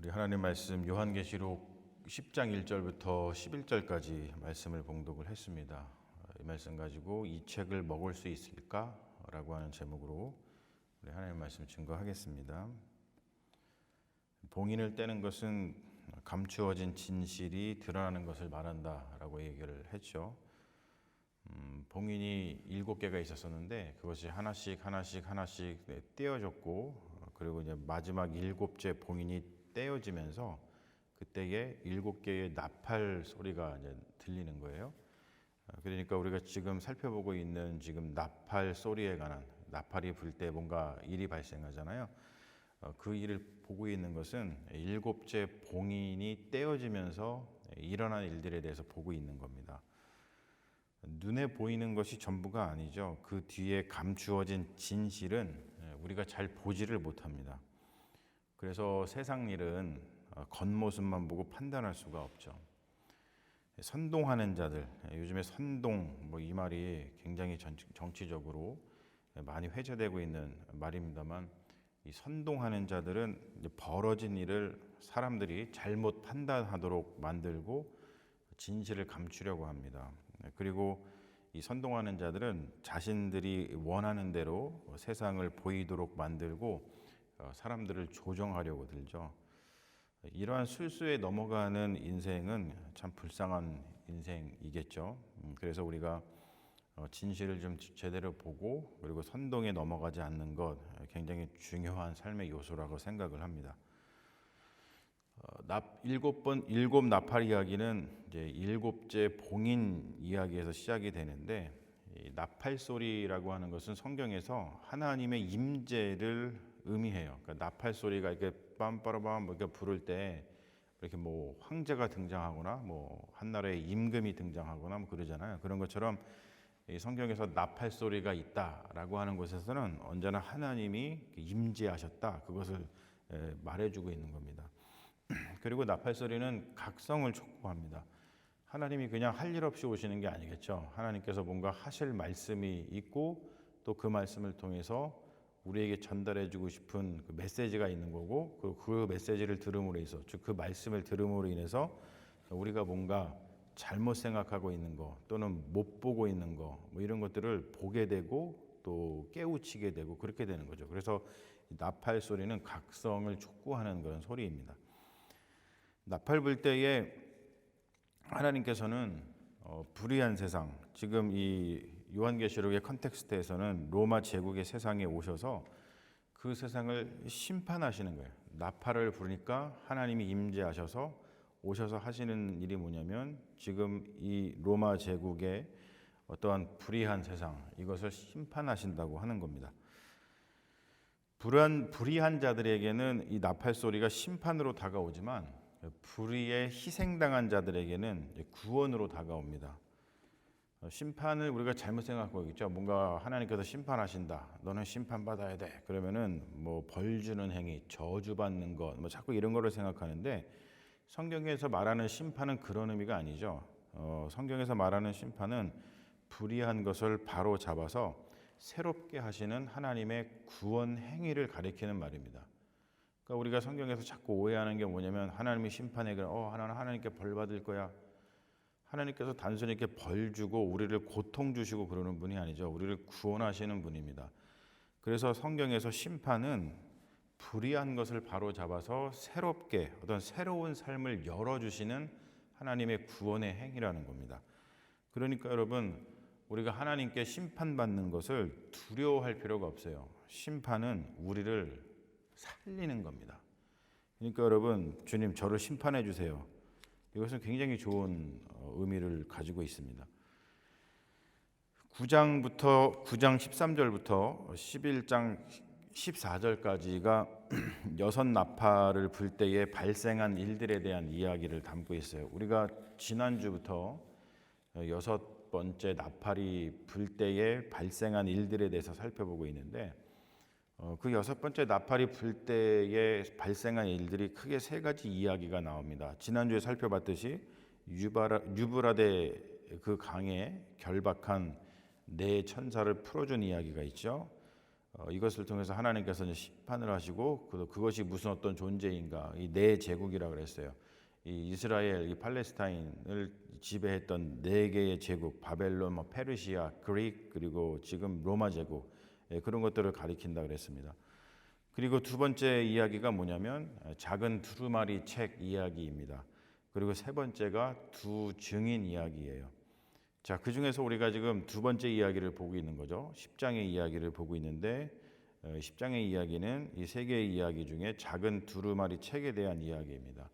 우리 하나님 말씀 요한계시록 10장 1절부터 11절까지 말씀을 봉독을 했습니다. 이 말씀 가지고 이 책을 먹을 수 있을까? 라고 하는 제목으로 우리 하나님 말씀 증거하겠습니다. 봉인을 떼는 것은 감추어진 진실이 드러나는 것을 말한다 라고 얘기를 했죠. 봉인이 7개가 있었었는데 그것이 하나씩 떼어졌고, 그리고 이제 마지막 7째 봉인이 떼어지면서 그때에 7개의 나팔 소리가 이제 들리는 거예요. 그러니까 우리가 지금 살펴보고 있는 지금 나팔 소리에 관한, 나팔이 불 때 뭔가 일이 발생하잖아요. 그 일을 보고 있는 것은 7째 봉인이 떼어지면서 일어난 일들에 대해서 보고 있는 겁니다. 눈에 보이는 것이 전부가 아니죠. 그 뒤에 감추어진 진실은 우리가 잘 보지를 못합니다. 그래서 세상 일은 겉모습만 보고 판단할 수가 없죠. 선동하는 자들, 요즘에 선동 이 말이 굉장히 정치적으로 많이 회자되고 있는 말입니다만, 이 선동하는 자들은 벌어진 일을 사람들이 잘못 판단하도록 만들고 진실을 감추려고 합니다. 그리고 이 선동하는 자들은 자신들이 원하는 대로 세상을 보이도록 만들고 사람들을 조종하려고 들죠. 이러한 술수에 넘어가는 인생은 참 불쌍한 인생이겠죠. 그래서 우리가 진실을 좀 제대로 보고, 그리고 선동에 넘어가지 않는 것 굉장히 중요한 삶의 요소라고 생각을 합니다. 일곱 나팔 이야기는 이제 7째 봉인 이야기에서 시작이 되는데, 이 나팔 소리라고 하는 것은 성경에서 하나님의 임재를 의미해요. 그러니까 나팔 소리가 이렇게 빰빠라밤 이렇게 부를 때 이렇게 황제가 등장하거나 한나라의 임금이 등장하거나 그러잖아요. 그런 것처럼 이 성경에서 나팔 소리가 있다라고 하는 곳에서는 언제나 하나님이 임재하셨다, 그것을 말해주고 있는 겁니다. 그리고 나팔 소리는 각성을 촉구합니다. 하나님이 그냥 할 일 없이 오시는 게 아니겠죠. 하나님께서 뭔가 하실 말씀이 있고, 또 그 말씀을 통해서 우리에게 전달해주고 싶은 그 메시지가 있는 거고, 그 메시지를 들음으로 인해서, 즉 그 말씀을 들음으로 인해서 우리가 뭔가 잘못 생각하고 있는 거, 또는 못 보고 있는 거, 이런 것들을 보게 되고 또 깨우치게 되고 그렇게 되는 거죠. 그래서 나팔 소리는 각성을 촉구하는 그런 소리입니다. 나팔 불 때에 하나님께서는 불의한 세상, 지금 이 요한계시록의 컨텍스트에서는 로마 제국의 세상에 오셔서 그 세상을 심판하시는 거예요. 나팔을 부르니까 하나님이 임재하셔서 오셔서 하시는 일이 뭐냐면, 지금 이 로마 제국의 어떠한 불의한 세상, 이것을 심판하신다고 하는 겁니다. 불의한 자들에게는 이 나팔 소리가 심판으로 다가오지만, 불의에 희생당한 자들에게는 구원으로 다가옵니다. 심판을 우리가 잘못 생각하고 있죠. 뭔가 하나님께서 심판하신다, 너는 심판받아야 돼, 그러면은 벌 주는 행위, 저주받는 것, 자꾸 이런 거를 생각하는데, 성경에서 말하는 심판은 그런 의미가 아니죠. 성경에서 말하는 심판은 불의한 것을 바로 잡아서 새롭게 하시는 하나님의 구원 행위를 가리키는 말입니다. 그러니까 우리가 성경에서 자꾸 오해하는 게 뭐냐면, 하나님이 심판에 나는 하나님께 벌 받을 거야. 하나님께서 단순히 이렇게 벌 주고 우리를 고통 주시고 그러는 분이 아니죠. 우리를 구원하시는 분입니다. 그래서 성경에서 심판은 불의한 것을 바로 잡아서 새롭게 어떤 새로운 삶을 열어주시는 하나님의 구원의 행위라는 겁니다. 그러니까 여러분, 우리가 하나님께 심판받는 것을 두려워할 필요가 없어요. 심판은 우리를 살리는 겁니다. 그러니까 여러분, 주님 저를 심판해 주세요, 이것은 굉장히 좋은 의미를 가지고 있습니다. 9장 13절부터 11장 14절까지가 6 나팔을 불 때에 발생한 일들에 대한 이야기를 담고 있어요. 우리가 지난주부터 6번째 나팔이 불 때에 발생한 일들에 대해서 살펴보고 있는데, 그 6번째 나팔이 불 때에 발생한 일들이 크게 3가지 이야기가 나옵니다. 지난주에 살펴봤듯이 유브라데 그 강에 결박한 4 천사를 풀어준 이야기가 있죠. 이것을 통해서 하나님께서 이제 심판을 하시고 그것이 무슨 어떤 존재인가, 이 네 제국이라 그랬어요. 이 이스라엘, 이 팔레스타인을 지배했던 네 개의 제국, 바벨론, 뭐 페르시아, 그릭, 그리고 지금 로마 제국, 그런 것들을 가리킨다 그랬습니다. 그리고 두 번째 이야기가 뭐냐면 작은 두루마리 책 이야기입니다. 그리고 세 번째가 두 증인 이야기예요. 자, 그 중에서 우리가 지금 두 번째 이야기를 보고 있는 거죠. 10장의 이야기를 보고 있는데 10장의 이야기는 이 세 개의 이야기 중에 작은 두루마리 책에 대한 이야기입니다.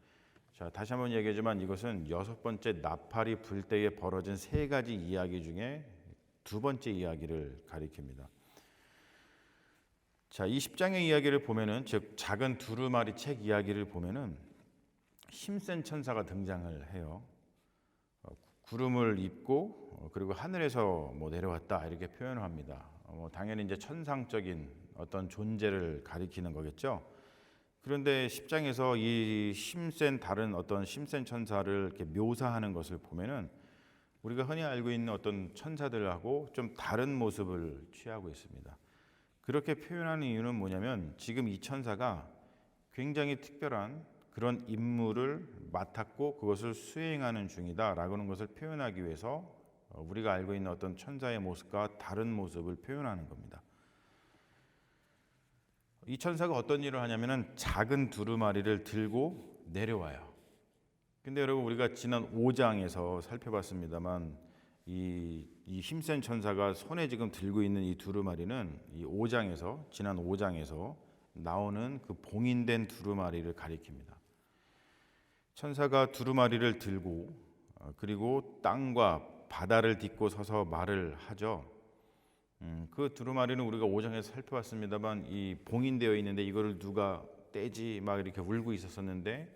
자, 다시 한번 얘기하지만 이것은 여섯 번째 나팔이 불 때에 벌어진 세 가지 이야기 중에 두 번째 이야기를 가리킵니다. 자, 이 10장의 이야기를 보면은, 즉 작은 두루마리 책 이야기를 보면은 힘센 천사가 등장을 해요. 구름을 입고 그리고 하늘에서 뭐 내려왔다 이렇게 표현을 합니다. 당연히 이제 천상적인 어떤 존재를 가리키는 거겠죠. 그런데 10장에서 이 힘센 다른 어떤 힘센 천사를 이렇게 묘사하는 것을 보면은 우리가 흔히 알고 있는 어떤 천사들하고 좀 다른 모습을 취하고 있습니다. 그렇게 표현하는 이유는 뭐냐면 지금 이 천사가 굉장히 특별한 그런 임무를 맡았고 그것을 수행하는 중이다라는 것을 표현하기 위해서 우리가 알고 있는 어떤 천사의 모습과 다른 모습을 표현하는 겁니다. 이 천사가 어떤 일을 하냐면은 작은 두루마리를 들고 내려와요. 근데 여러분, 우리가 지난 5장에서 살펴봤습니다만 이 힘센 천사가 손에 지금 들고 있는 이 두루마리는 이 5장에서, 지난 5장에서 나오는 그 봉인된 두루마리를 가리킵니다. 천사가 두루마리를 들고 그리고 땅과 바다를 딛고 서서 말을 하죠. 그 두루마리는 우리가 5장에서 살펴봤습니다만 이 봉인되어 있는데 이거를 누가 떼지 막 이렇게 울고 있었었는데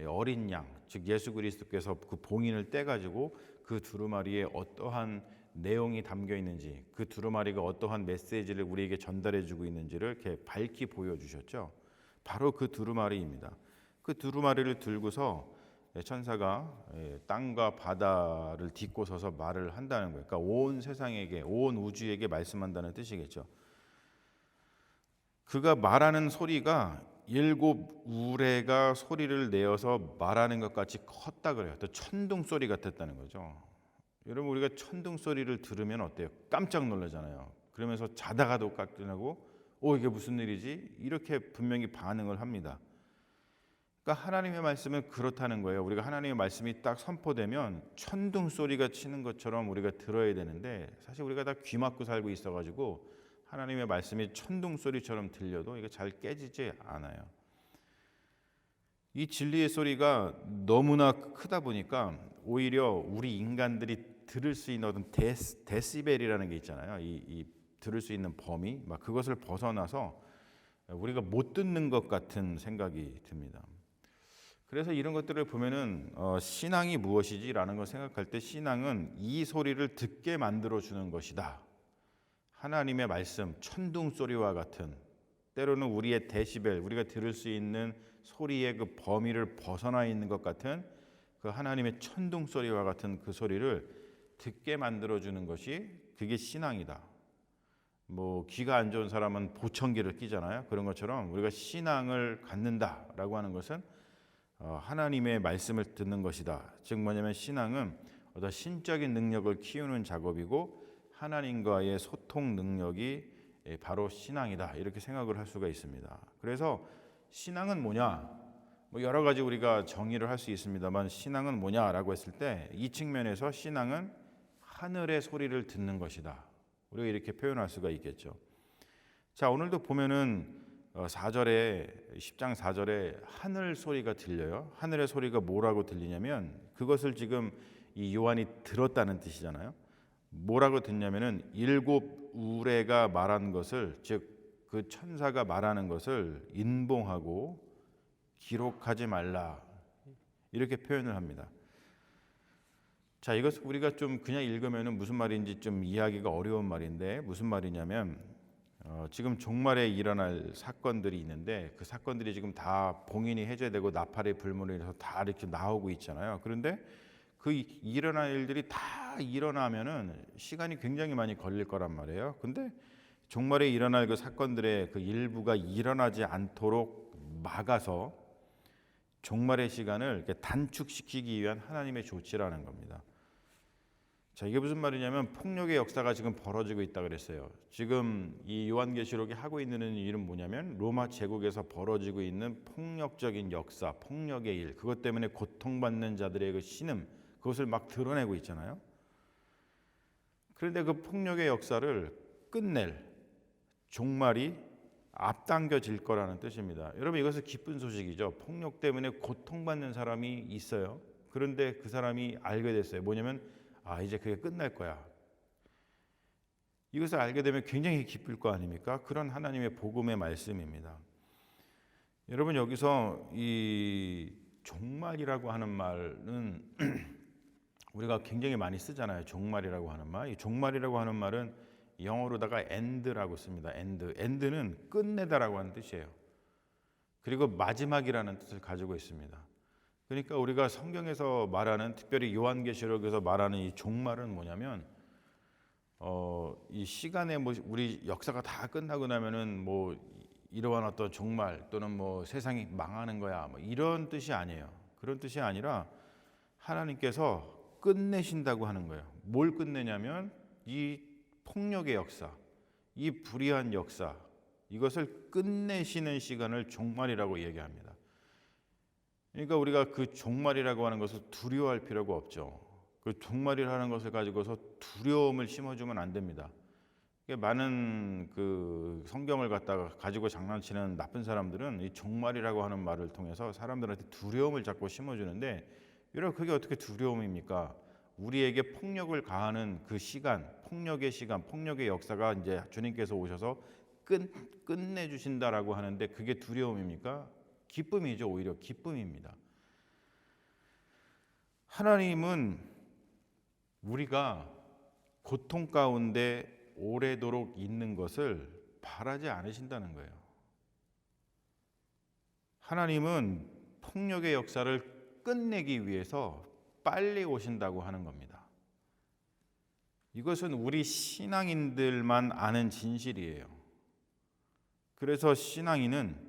어린 양, 즉 예수 그리스도께서 그 봉인을 떼가지고 그 두루마리에 어떠한 내용이 담겨 있는지, 그 두루마리가 어떠한 메시지를 우리에게 전달해주고 있는지를 이렇게 밝히 보여주셨죠. 바로 그 두루마리입니다. 그 두루마리를 들고서 천사가 땅과 바다를 딛고 서서 말을 한다는 거예요. 그러니까 온 세상에게, 온 우주에게 말씀한다는 뜻이겠죠. 그가 말하는 소리가 7 우레가 소리를 내어서 말하는 것 같이 컸다 그래요. 또 천둥 소리 같았다는 거죠. 여러분, 우리가 천둥 소리를 들으면 어때요? 깜짝 놀라잖아요. 그러면서 자다가도 깜짝 놀라고 이게 무슨 일이지? 이렇게 분명히 반응을 합니다. 그러니까 하나님의 말씀은 그렇다는 거예요. 우리가 하나님의 말씀이 딱 선포되면 천둥 소리가 치는 것처럼 우리가 들어야 되는데, 사실 우리가 다 귀 막고 살고 있어가지고 하나님의 말씀이 천둥 소리처럼 들려도 이게 잘 깨지지 않아요. 이 진리의 소리가 너무나 크다 보니까 오히려 우리 인간들이 들을 수 있는 어떤 데시벨이라는 게 있잖아요. 이 들을 수 있는 범위, 막 그것을 벗어나서 우리가 못 듣는 것 같은 생각이 듭니다. 그래서 이런 것들을 보면은 신앙이 무엇이지라는 걸 생각할 때 신앙은 이 소리를 듣게 만들어 주는 것이다. 하나님의 말씀, 천둥 소리와 같은, 때로는 우리의 데시벨, 우리가 들을 수 있는 소리의 그 범위를 벗어나 있는 것 같은 그 하나님의 천둥 소리와 같은 그 소리를 듣게 만들어 주는 것이, 그게 신앙이다. 뭐 귀가 안 좋은 사람은 보청기를 끼잖아요. 그런 것처럼 우리가 신앙을 갖는다라고 하는 것은 하나님의 말씀을 듣는 것이다. 즉 뭐냐면 신앙은 어떤 신적인 능력을 키우는 작업이고 하나님과의 소통 능력이 바로 신앙이다. 이렇게 생각을 할 수가 있습니다. 그래서 신앙은 뭐냐? 뭐 여러 가지 우리가 정의를 할 수 있습니다만 신앙은 뭐냐라고 했을 때 이 측면에서 신앙은 하늘의 소리를 듣는 것이다. 우리가 이렇게 표현할 수가 있겠죠. 자, 오늘도 보면은 4절에 10장 4절에 하늘 소리가 들려요. 하늘의 소리가 뭐라고 들리냐면 그것을 지금 이 요한이 들었다는 뜻이잖아요. 뭐라고 듣냐면은 7 우레가 말한 것을, 즉 그 천사가 말하는 것을 인봉하고 기록하지 말라, 이렇게 표현을 합니다. 자, 이것을 우리가 좀 그냥 읽으면은 무슨 말인지 좀 이해하기가 어려운 말인데, 무슨 말이냐면 지금 종말에 일어날 사건들이 있는데 그 사건들이 지금 다 봉인이 해제되고 나팔의 불문을 해서 다 이렇게 나오고 있잖아요. 그런데 그 일어날 일들이 다 일어나면은 시간이 굉장히 많이 걸릴 거란 말이에요. 근데 종말에 일어날 그 사건들의 그 일부가 일어나지 않도록 막아서 종말의 시간을 이렇게 단축시키기 위한 하나님의 조치라는 겁니다. 자, 이게 무슨 말이냐면 폭력의 역사가 지금 벌어지고 있다 그랬어요. 지금 이 요한계시록이 하고 있는 일은 뭐냐면 로마 제국에서 벌어지고 있는 폭력적인 역사, 폭력의 일, 그것 때문에 고통받는 자들의 그 신음, 그것을 막 드러내고 있잖아요. 그런데 그 폭력의 역사를 끝낼 종말이 앞당겨질 거라는 뜻입니다. 여러분, 이것은 기쁜 소식이죠. 폭력 때문에 고통받는 사람이 있어요. 그런데 그 사람이 알게 됐어요. 뭐냐면 이제 그게 끝날 거야. 이것을 알게 되면 굉장히 기쁠 거 아닙니까? 그런 하나님의 복음의 말씀입니다. 여러분, 여기서 이 종말이라고 하는 말은 우리가 굉장히 많이 쓰잖아요. 종말이라고 하는 말. 이 종말이라고 하는 말은 영어로다가 end라고 씁니다. end는 끝내다라고 하는 뜻이에요. 그리고 마지막이라는 뜻을 가지고 있습니다. 그러니까 우리가 성경에서 말하는, 특별히 요한계시록에서 말하는 이 종말은 뭐냐면 이 시간에 뭐 우리 역사가 다 끝나고 나면은 뭐 이러한 어떤 종말 또는 뭐 세상이 망하는 거야, 뭐 이런 뜻이 아니에요. 그런 뜻이 아니라 하나님께서 끝내신다고 하는 거예요. 뭘 끝내냐면 이 폭력의 역사, 이 불의한 역사, 이것을 끝내시는 시간을 종말이라고 얘기합니다. 그러니까 우리가 그 종말이라고 하는 것을 두려워할 필요가 없죠. 그 종말이라는 것을 가지고서 두려움을 심어주면 안 됩니다. 많은 그 성경을 갖다가 가지고 장난치는 나쁜 사람들은 이 종말이라고 하는 말을 통해서 사람들한테 두려움을 자꾸 심어주는데, 여러분, 그게 어떻게 두려움입니까? 우리에게 폭력을 가하는 그 시간, 폭력의 시간, 폭력의 역사가 이제 주님께서 오셔서 끝내주신다라고 하는데, 그게 두려움입니까? 기쁨이죠. 오히려 기쁨입니다. 하나님은 우리가 고통 가운데 오래도록 있는 것을 바라지 않으신다는 거예요. 하나님은 폭력의 역사를 끝내기 위해서 빨리 오신다고 하는 겁니다. 이것은 우리 신앙인들만 아는 진실이에요. 그래서 신앙인은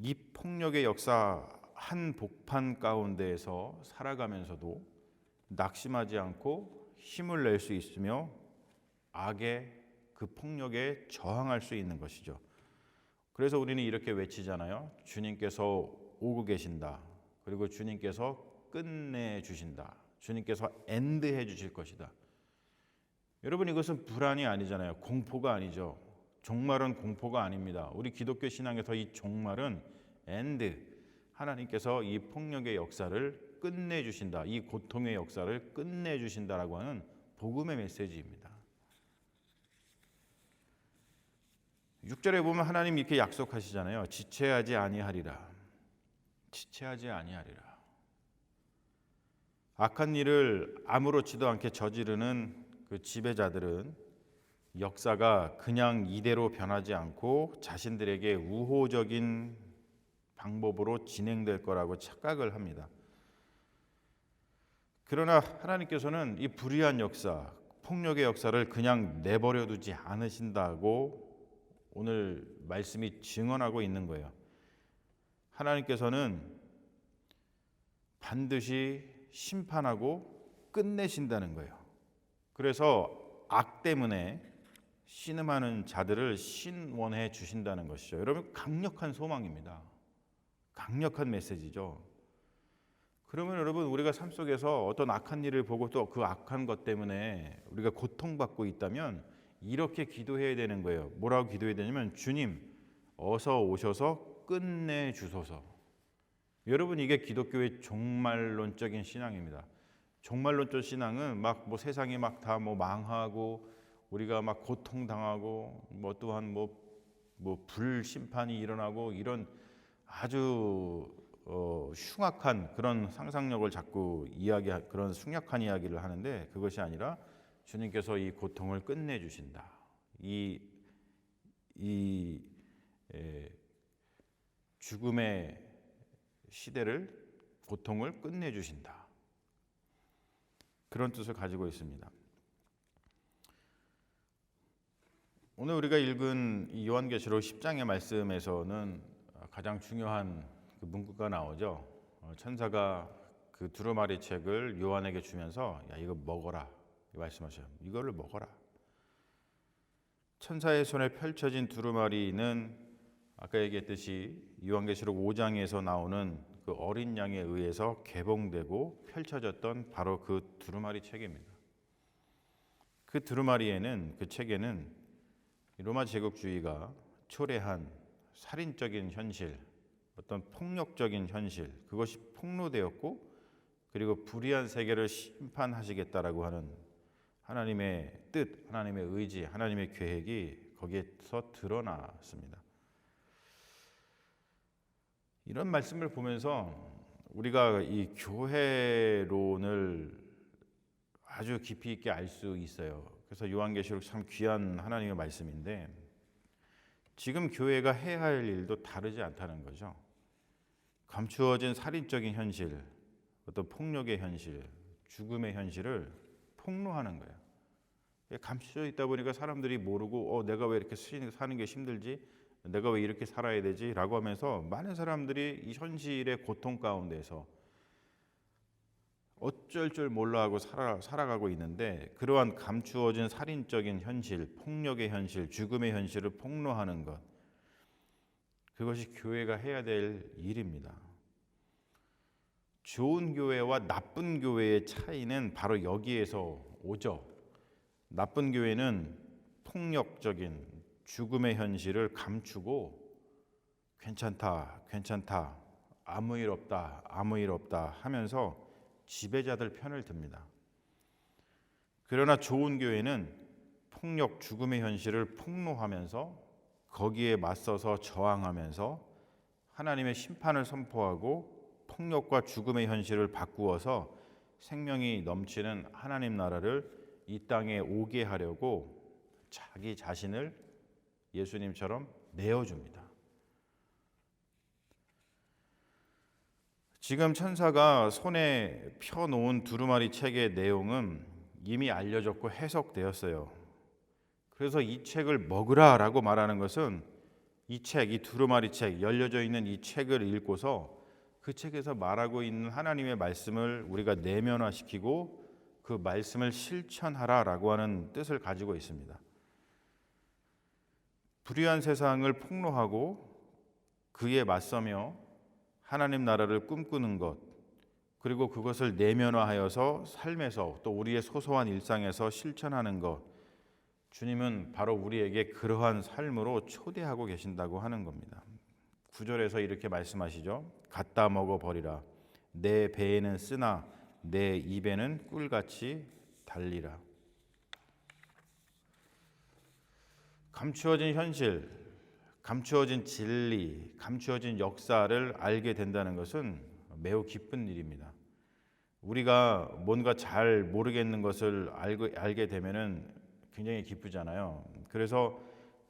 이 폭력의 역사 한복판 가운데에서 살아가면서도 낙심하지 않고 힘을 낼 수 있으며 악의 그 폭력에 저항할 수 있는 것이죠. 그래서 우리는 이렇게 외치잖아요. 주님께서 오고 계신다. 그리고 주님께서 끝내주신다. 주님께서 엔드해 주실 것이다. 여러분, 이것은 불안이 아니잖아요. 공포가 아니죠. 종말은 공포가 아닙니다. 우리 기독교 신앙에서 이 종말은 엔드, 하나님께서 이 폭력의 역사를 끝내주신다, 이 고통의 역사를 끝내주신다라고 하는 복음의 메시지입니다. 6절에 보면 하나님 이렇게 약속하시잖아요. 지체하지 아니하리라. 지체하지 아니하리라. 악한 일을 아무렇지도 않게 저지르는 그 지배자들은 역사가 그냥 이대로 변하지 않고 자신들에게 우호적인 방법으로 진행될 거라고 착각을 합니다. 그러나 하나님께서는 이 불의한 역사, 폭력의 역사를 그냥 내버려 두지 않으신다고 오늘 말씀이 증언하고 있는 거예요. 하나님께서는 반드시 심판하고 끝내신다는 거예요. 그래서 악 때문에 신음하는 자들을 신원해 주신다는 것이죠. 여러분, 강력한 소망입니다. 강력한 메시지죠. 그러면 여러분, 우리가 삶 속에서 어떤 악한 일을 보고 또 그 악한 것 때문에 우리가 고통받고 있다면 이렇게 기도해야 되는 거예요. 뭐라고 기도해야 되냐면, 주님 어서 오셔서 끝내주소서. 여러분, 이게 기독교의 종말론적인 신앙입니다. 종말론적 신앙은 막 뭐 세상이 막 다 뭐 망하고 우리가 막 고통당하고 뭐 또한 뭐 불심판이 일어나고 이런 아주 흉악한 그런 상상력을 자꾸 그런 흉악한 이야기를 하는데, 그것이 아니라 주님께서 이 고통을 끝내주신다. 죽음의 시대를, 고통을 끝내주신다. 그런 뜻을 가지고 있습니다. 오늘 우리가 읽은 이 요한계시록 10장의 말씀에서는 가장 중요한 그 문구가 나오죠. 천사가 그 두루마리 책을 요한에게 주면서 야 이거 먹어라 말씀하셔요. 이거를 먹어라. 천사의 손에 펼쳐진 두루마리는 아까 얘기했듯이 요한계시록 5장에서 나오는 그 어린 양에 의해서 개봉되고 펼쳐졌던 바로 그 두루마리 책입니다. 그 두루마리에는 그 책에는 로마 제국주의가 초래한 살인적인 현실, 어떤 폭력적인 현실, 그것이 폭로되었고 그리고 불의한 세계를 심판하시겠다라고 하는 하나님의 뜻, 하나님의 의지, 하나님의 계획이 거기에서 드러났습니다. 이런 말씀을 보면서 우리가 이 교회론을 아주 깊이 있게 알 수 있어요. 그래서 요한계시록 참 귀한 하나님의 말씀인데 지금 교회가 해야 할 일도 다르지 않다는 거죠. 감추어진 살인적인 현실, 어떤 폭력의 현실, 죽음의 현실을 폭로하는 거예요. 감춰져 있다 보니까 사람들이 모르고 내가 왜 이렇게 사는 게 힘들지? 내가 왜 이렇게 살아야 되지? 라고 하면서 많은 사람들이 이 현실의 고통 가운데서 어쩔 줄 몰라 하고 살아가고 있는데 그러한 감추어진 살인적인 현실, 폭력의 현실, 죽음의 현실을 폭로하는 것 그것이 교회가 해야 될 일입니다. 좋은 교회와 나쁜 교회의 차이는 바로 여기에서 오죠. 나쁜 교회는 폭력적인 죽음의 현실을 감추고 괜찮다, 괜찮다, 아무 일 없다, 아무 일 없다 하면서 지배자들 편을 듭니다. 그러나 좋은 교회는 폭력, 죽음의 현실을 폭로하면서 거기에 맞서서 저항하면서 하나님의 심판을 선포하고 폭력과 죽음의 현실을 바꾸어서 생명이 넘치는 하나님 나라를 이 땅에 오게 하려고 자기 자신을 예수님처럼 내어줍니다. 지금 천사가 손에 펴놓은 두루마리 책의 내용은 이미 알려졌고 해석되었어요. 그래서 이 책을 먹으라라고 말하는 것은 이 책, 이 두루마리 책, 열려져 있는 이 책을 읽고서 그 책에서 말하고 있는 하나님의 말씀을 우리가 내면화시키고 그 말씀을 실천하라라고 하는 뜻을 가지고 있습니다. 불의한 세상을 폭로하고 그에 맞서며 하나님 나라를 꿈꾸는 것 그리고 그것을 내면화하여서 삶에서 또 우리의 소소한 일상에서 실천하는 것 주님은 바로 우리에게 그러한 삶으로 초대하고 계신다고 하는 겁니다. 9절에서 이렇게 말씀하시죠. 갖다 먹어버리라. 내 배에는 쓰나 내 입에는 꿀같이 달리라. 감추어진 현실, 감추어진 진리, 감추어진 역사를 알게 된다는 것은 매우 기쁜 일입니다. 우리가 뭔가 잘 모르겠는 것을 알게 되면은 굉장히 기쁘잖아요. 그래서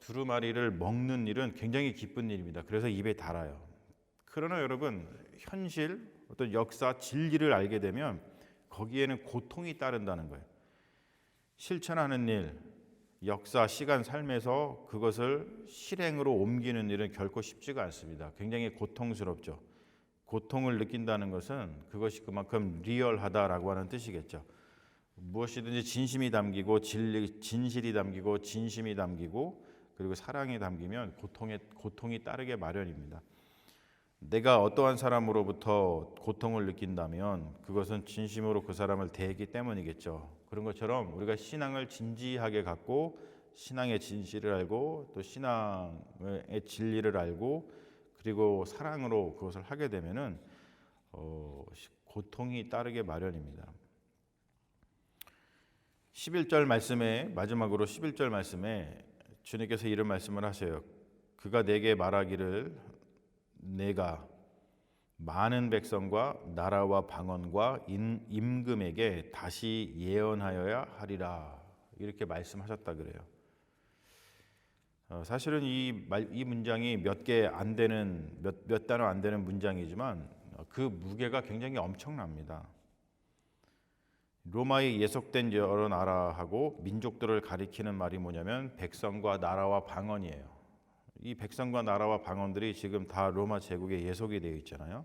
두루마리를 먹는 일은 굉장히 기쁜 일입니다. 그래서 입에 달아요. 그러나 여러분, 현실, 어떤 역사, 진리를 알게 되면 거기에는 고통이 따른다는 거예요. 실천하는 일, 역사, 시간, 삶에서 그것을 실행으로 옮기는 일은 결코 쉽지가 않습니다. 굉장히 고통스럽죠. 고통을 느낀다는 것은 그것이 그만큼 리얼하다라고 하는 뜻이겠죠. 무엇이든지 진심이 담기고 진실이 담기고 진심이 담기고 그리고 사랑이 담기면 고통이 따르게 마련입니다. 내가 어떠한 사람으로부터 고통을 느낀다면 그것은 진심으로 그 사람을 대했기 때문이겠죠. 그런 것처럼 우리가 신앙을 진지하게 갖고 신앙의 진실을 알고 또 신앙의 진리를 알고 그리고 사랑으로 그것을 하게 되면은 고통이 따르게 마련입니다. 11절 말씀에 마지막으로 11절 말씀에 주님께서 이런 말씀을 하셔요. 그가 내게 말하기를 내가 많은 백성과 나라와 방언과 임금에게 다시 예언하여야 하리라 이렇게 말씀하셨다 그래요. 사실은 이 문장이 몇 단어 안 되는 문장이지만 그 무게가 굉장히 엄청납니다. 로마에 예속된 여러 나라하고 민족들을 가리키는 말이 뭐냐면 백성과 나라와 방언이에요. 이 백성과 나라와 방언들이 지금 다 로마 제국에 예속이 되어 있잖아요.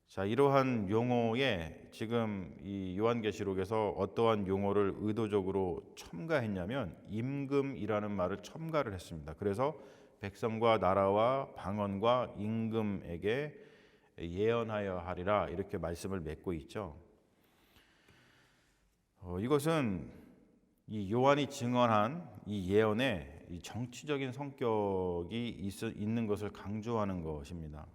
자, 이러한 용어에 지금 이 요한계시록에서 어떠한 용어를 의도적으로 첨가했냐면 임금이라는 말을 첨가를 했습니다. 그래서 백성과 나라와 방언과 임금에게 예언하여 하리라 이렇게 말씀을 맺고 있죠. 이것은 이 요한이 증언한 이 예언에 이 정치적인 성격이 있는 것을 강조하는 것입니다.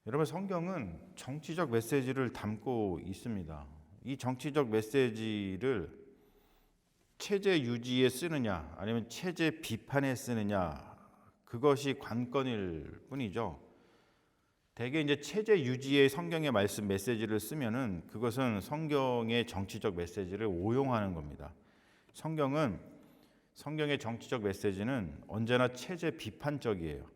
여러분, 성경은 정치적 메시지를 담고 있습니다. 이 정치적 메시지를 체제 유지에 쓰느냐 아니면 체제 비판에 쓰느냐, 그것이 관건일 뿐이죠. 대개 이제 체제 유지의 성경의 말씀 메시지를 쓰면은 그것은 성경의 정치적 메시지를 오용하는 겁니다. 성경의 정치적 메시지는 언제나 체제 비판적이에요.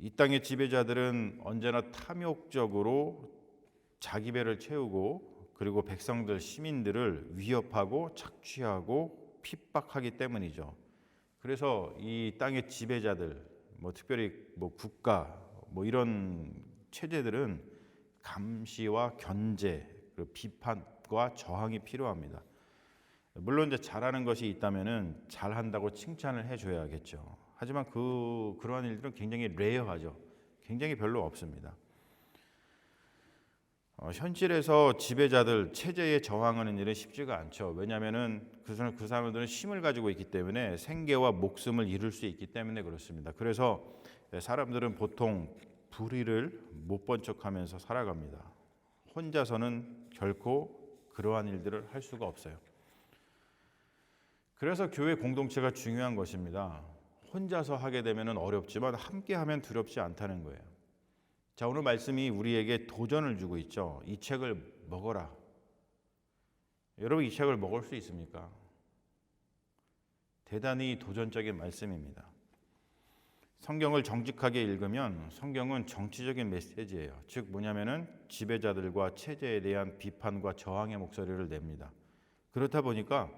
이 땅의 지배자들은 언제나 탐욕적으로 자기 배를 채우고 그리고 백성들, 시민들을 위협하고 착취하고 핍박하기 때문이죠. 그래서 이 땅의 지배자들, 특별히 국가, 이런 체제들은 감시와 견제, 그리고 비판과 저항이 필요합니다. 물론 이제 잘하는 것이 있다면은 잘한다고 칭찬을 해줘야겠죠. 하지만 그러한 일들은 굉장히 레어하죠. 굉장히 별로 없습니다. 현실에서 지배자들 체제에 저항하는 일은 쉽지가 않죠. 왜냐하면은 그 사람들은 힘을 가지고 있기 때문에 생계와 목숨을 잃을 수 있기 때문에 그렇습니다. 그래서 사람들은 보통 불의를 못 본 척하면서 살아갑니다. 혼자서는 결코 그러한 일들을 할 수가 없어요. 그래서 교회 공동체가 중요한 것입니다. 혼자서 하게 되면 어렵지만 함께하면 두렵지 않다는 거예요. 자, 오늘 말씀이 우리에게 도전을 주고 있죠. 이 책을 먹어라. 여러분, 이 책을 먹을 수 있습니까? 대단히 도전적인 말씀입니다. 성경을 정직하게 읽으면 성경은 정치적인 메시지예요. 즉 뭐냐면은 지배자들과 체제에 대한 비판과 저항의 목소리를 냅니다. 그렇다 보니까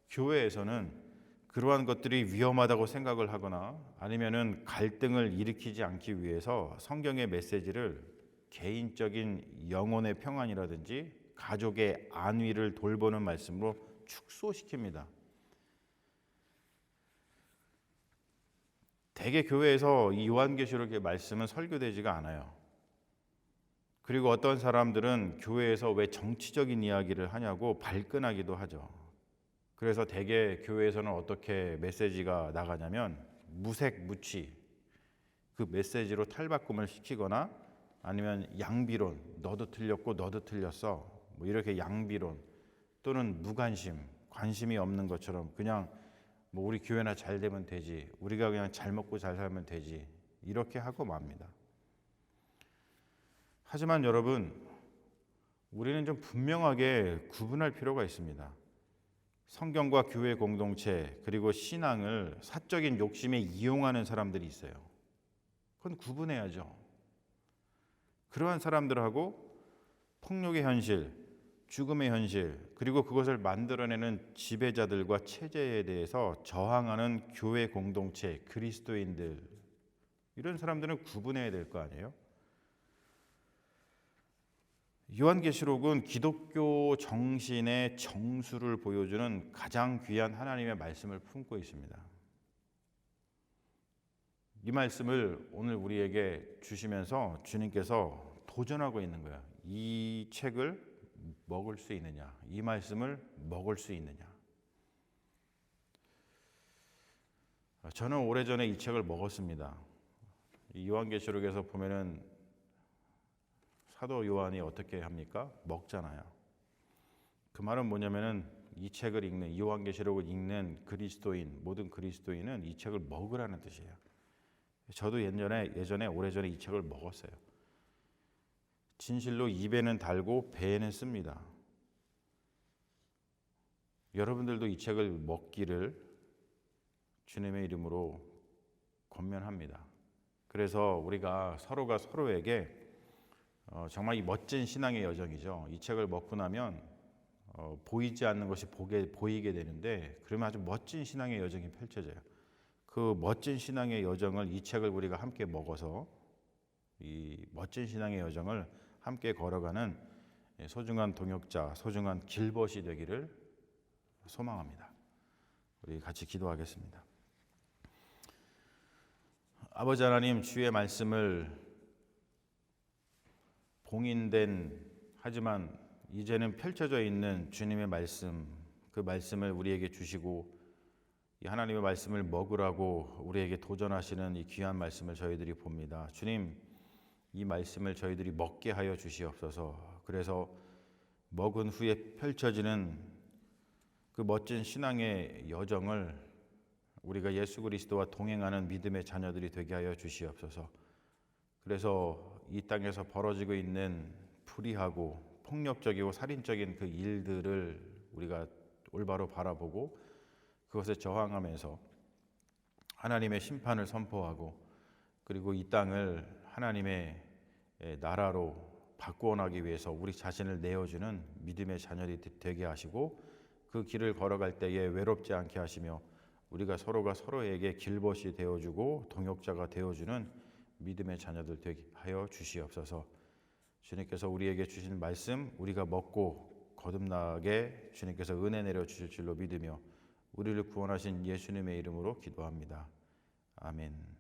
교회에서는 그러한 것들이 위험하다고 생각을 하거나 아니면은 갈등을 일으키지 않기 위해서 성경의 메시지를 개인적인 영혼의 평안이라든지 가족의 안위를 돌보는 말씀으로 축소시킵니다. 대개 교회에서 이 요한계시록의 말씀은 설교되지가 않아요. 그리고 어떤 사람들은 교회에서 왜 정치적인 이야기를 하냐고 발끈하기도 하죠. 그래서 대개 교회에서는 어떻게 메시지가 나가냐면 무색무취, 그 메시지로 탈바꿈을 시키거나 아니면 양비론, 너도 틀렸고 너도 틀렸어, 이렇게 양비론 또는 무관심, 관심이 없는 것처럼 그냥 우리 교회나 잘 되면 되지, 우리가 그냥 잘 먹고 잘 살면 되지, 이렇게 하고 맙니다. 하지만 여러분, 우리는 좀 분명하게 구분할 필요가 있습니다. 성경과 교회 공동체 그리고 신앙을 사적인 욕심에 이용하는 사람들이 있어요. 그건 구분해야죠. 그러한 사람들하고 폭력의 현실, 죽음의 현실, 그리고 그것을 만들어내는 지배자들과 체제에 대해서 저항하는 교회 공동체, 그리스도인들, 이런 사람들은 구분해야 될 거 아니에요? 요한계시록은 기독교 정신의 정수를 보여주는 가장 귀한 하나님의 말씀을 품고 있습니다. 이 말씀을 오늘 우리에게 주시면서 주님께서 도전하고 있는 거예요. 이 책을 먹을 수 있느냐? 이 말씀을 먹을 수 있느냐? 저는 오래전에 이 책을 먹었습니다. 이 요한계시록에서 보면은 사도 요한이 어떻게 합니까? 먹잖아요. 그 말은 뭐냐면은 이 책을 읽는, 요한계시록을 읽는 그리스도인, 모든 그리스도인은 이 책을 먹으라는 뜻이에요. 저도 예전에 오래전에 이 책을 먹었어요. 진실로 입에는 달고 배에는 씁니다. 여러분들도 이 책을 먹기를 주님의 이름으로 권면합니다. 그래서 우리가 서로가 서로에게 정말 이 멋진 신앙의 여정이죠. 이 책을 먹고 나면 보이지 않는 것이 보이게 되는데, 그러면 아주 멋진 신앙의 여정이 펼쳐져요. 그 멋진 신앙의 여정을, 이 책을 우리가 함께 먹어서 이 멋진 신앙의 여정을 함께 걸어가는 소중한 동역자, 소중한 길벗이 되기를 소망합니다. 우리 같이 기도하겠습니다. 아버지 하나님, 주의 말씀을 봉인된, 하지만 이제는 펼쳐져 있는 주님의 말씀, 그 말씀을 우리에게 주시고 이 하나님의 말씀을 먹으라고 우리에게 도전하시는 이 귀한 말씀을 저희들이 봅니다. 주님, 이 말씀을 저희들이 먹게 하여 주시옵소서. 그래서 먹은 후에 펼쳐지는 그 멋진 신앙의 여정을 우리가 예수 그리스도와 동행하는 믿음의 자녀들이 되게 하여 주시옵소서. 그래서 이 땅에서 벌어지고 있는 불의하고 폭력적이고 살인적인 그 일들을 우리가 올바로 바라보고 그것에 저항하면서 하나님의 심판을 선포하고, 그리고 이 땅을 하나님의 나라로 바꾸어 나가기 위해서 우리 자신을 내어주는 믿음의 자녀들이 되게 하시고, 그 길을 걸어갈 때에 외롭지 않게 하시며 우리가 서로가 서로에게 길벗이 되어주고 동역자가 되어주는 믿음의 자녀들 되게 하여 주시옵소서. 주님께서 우리에게 주신 말씀 우리가 먹고 거듭나게 주님께서 은혜 내려 주실 줄로 믿으며 우리를 구원하신 예수님의 이름으로 기도합니다. 아멘.